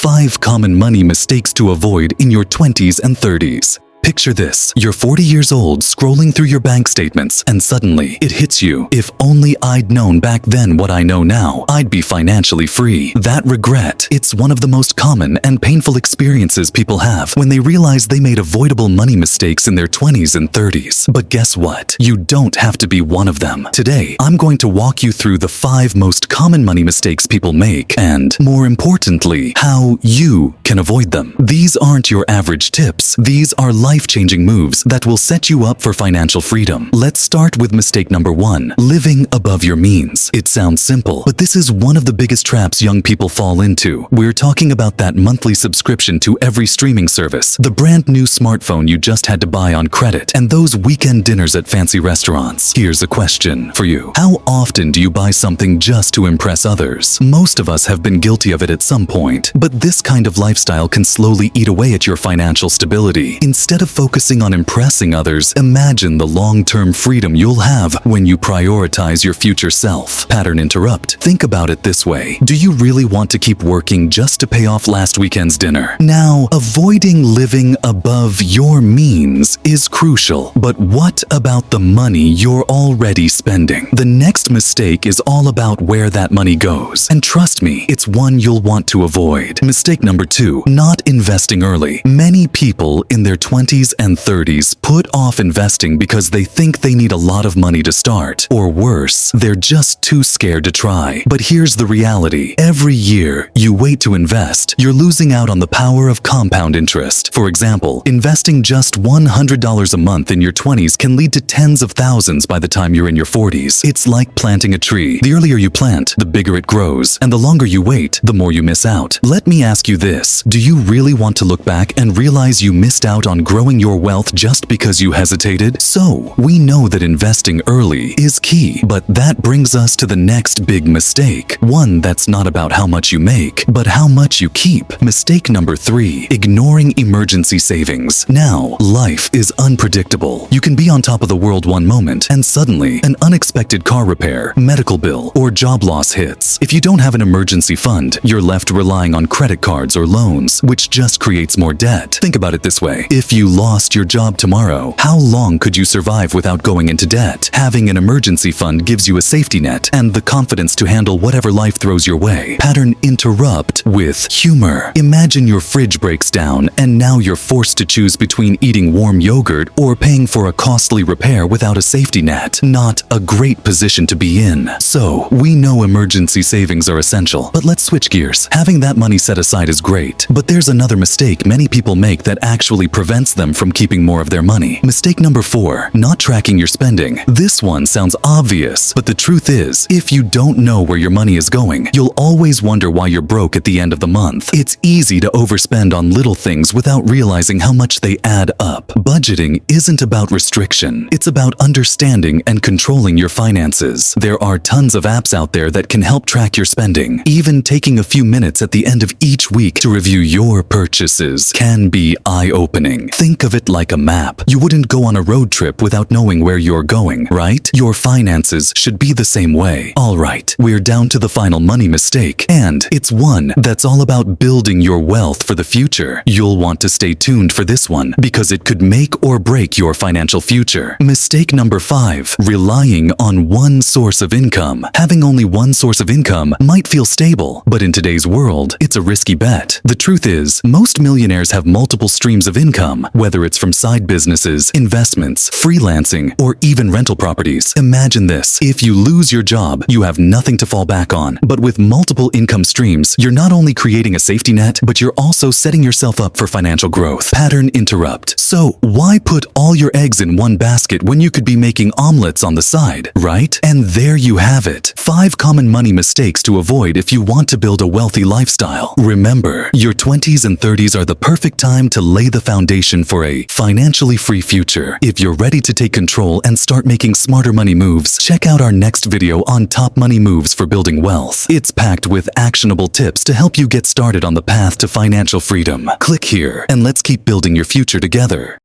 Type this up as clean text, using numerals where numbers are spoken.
5 common money mistakes to avoid in your 20s and 30s. Picture this. You're 40 years old scrolling through your bank statements and suddenly it hits you. If only I'd known back then what I know now, I'd be financially free. That regret, it's one of the most common and painful experiences people have when they realize they made avoidable money mistakes in their 20s and 30s. But guess what? You don't have to be one of them. Today, I'm going to walk you through the 5 most common money mistakes people make and, more importantly, how you can avoid them. These aren't your average tips. These are life-changing moves that will set you up for financial freedom. Let's start with mistake number 1, living above your means. It sounds simple, but this is one of the biggest traps young people fall into. We're talking about that monthly subscription to every streaming service, the brand new smartphone you just had to buy on credit, and those weekend dinners at fancy restaurants. Here's a question for you. How often do you buy something just to impress others? Most of us have been guilty of it at some point, but this kind of lifestyle can slowly eat away at your financial stability. Instead of focusing on impressing others, imagine the long-term freedom you'll have when you prioritize your future self. Pattern interrupt. Think about it this way. Do you really want to keep working just to pay off last weekend's dinner? Now, avoiding living above your means is crucial, but what about the money you're already spending? The next mistake is all about where that money goes, and trust me, it's one you'll want to avoid. Mistake number 2, not investing early. Many people in their 20s and 30s put off investing because they think they need a lot of money to start. Or worse, they're just too scared to try. But here's the reality. Every year you wait to invest, you're losing out on the power of compound interest. For example, investing just $100 a month in your 20s can lead to tens of thousands by the time you're in your 40s. It's like planting a tree. The earlier you plant, the bigger it grows. And the longer you wait, the more you miss out. Let me ask you this. Do you really want to look back and realize you missed out on growing your wealth just because you hesitated? So, we know that investing early is key, but that brings us to the next big mistake. One that's not about how much you make, but how much you keep. Mistake number 3, ignoring emergency savings. Now, life is unpredictable. You can be on top of the world one moment, and suddenly, an unexpected car repair, medical bill, or job loss hits. If you don't have an emergency fund, you're left relying on credit cards or loans, which just creates more debt. Think about it this way. If you lost your job tomorrow, how long could you survive without going into debt? Having an emergency fund gives you a safety net and the confidence to handle whatever life throws your way. Pattern interrupt with humor. Imagine your fridge breaks down and now you're forced to choose between eating warm yogurt or paying for a costly repair without a safety net. Not a great position to be in. So, we know emergency savings are essential, but let's switch gears. Having that money set aside is great, but there's another mistake many people make that actually prevents them from keeping more of their money. Mistake number 4, not tracking your spending. This one sounds obvious, but the truth is, if you don't know where your money is going, you'll always wonder why you're broke at the end of the month. It's easy to overspend on little things without realizing how much they add up. Budgeting isn't about restriction. It's about understanding and controlling your finances. There are tons of apps out there that can help track your spending. Even taking a few minutes at the end of each week to review your purchases can be eye-opening. Think of it like a map. You wouldn't go on a road trip without knowing where you're going, right? Your finances should be the same way. Alright, we're down to the final money mistake, and it's one that's all about building your wealth for the future. You'll want to stay tuned for this one because it could make or break your financial future. Mistake number 5, relying on one source of income. Having only one source of income might feel stable, but in today's world, it's a risky bet. The truth is, most millionaires have multiple streams of income, whether it's from side businesses, investments, freelancing, or even rental properties. Imagine this. If you lose your job, you have nothing to fall back on. But with multiple income streams, you're not only creating a safety net, but you're also setting yourself up for financial growth. Pattern interrupt. So, why put all your eggs in one basket when you could be making omelets on the side, right? And there you have it. 5 common money mistakes to avoid if you want to build a wealthy lifestyle. Remember, your 20s and 30s are the perfect time to lay the foundation for a financially free future. If you're ready to take control and start making smarter money moves, check out our next video on top money moves for building wealth. It's packed with actionable tips to help you get started on the path to financial freedom. Click here and let's keep building your future together.